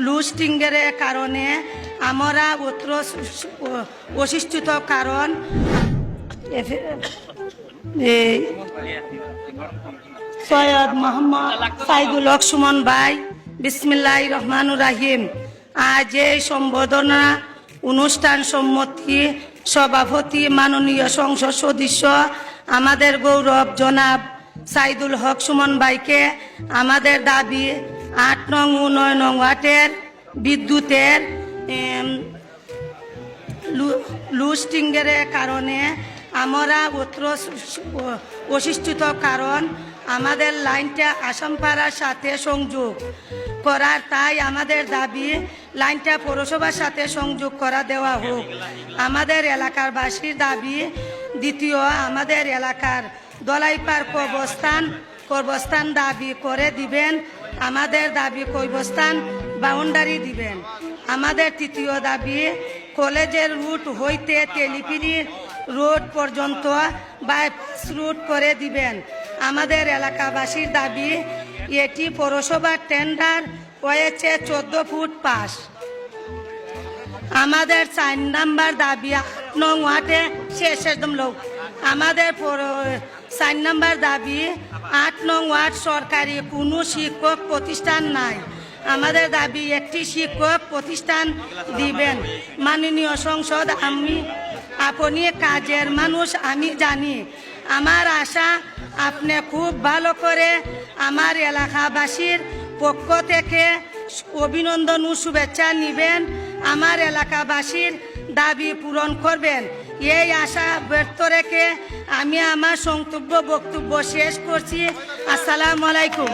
লুস্টিংয়ের কারণে আমরা উত্তর অসুস্থিত কারণ সৈয়দ মোহাম্মদ সাইদুল হক সুমন ভাই বিসমিল্লাহির রহমানুর রহিম। আজ এই সম্বোধনা অনুষ্ঠান সম্মতি সভাপতি মাননীয় সংসদ সদস্য আমাদের গৌরব জনাব সাইদুল হক সুমন ভাইকে আমাদের দাবি ৮ নং ও ৯ নং ওয়ার্ডের বিদ্যুতের লুস্টিংয়ের কারণে আমরা উত্তর অসুস্থিত কারণ আমাদের লাইনটা আসামপাড়ার সাথে সংযোগ করার, তাই আমাদের দাবি লাইনটা পৌরসভার সাথে সংযোগ করা দেওয়া হোক। আমাদের এলাকার বাসীর দাবি দ্বিতীয়, আমাদের এলাকার দলাইপাড় কবরস্থান দাবি করে দিবেন, আমাদের দাবি কবরস্থান বাউন্ডারি দিবেন। আমাদের তৃতীয় দাবি কলেজের রুট হইতে তেলিপিনি রোড পর্যন্ত বাইপাস রুট করে দিবেন। আমাদের এলাকাবাসীর দাবি এটি পৌরসভার টেন্ডার হয়েছে 14 ফুট পাস। আমাদের 4 নাম্বার দাবি 8 নং ওয়ার্ডে শেষ একদম লোক। আমাদের 4 নাম্বার দাবি 8 নং ওয়ার্ড সরকারি কোনো শিক্ষক প্রতিষ্ঠান নাই। আমাদের দাবি একটি শিক্ষক প্রতিষ্ঠান দিবেন। মাননীয় সংসদ, আপনি কাজের মানুষ আমি জানি, আমার আশা আপনি খুব ভালো করে আমার এলাকাবাসীর পক্ষ থেকে অভিনন্দন ও শুভেচ্ছা নিবেন, আমার এলাকাবাসীর দাবি পূরণ করবেন। এই আশা ব্যর্থ রেখে আমি আমার বক্তব্য শেষ করছি। আসসালামু আলাইকুম।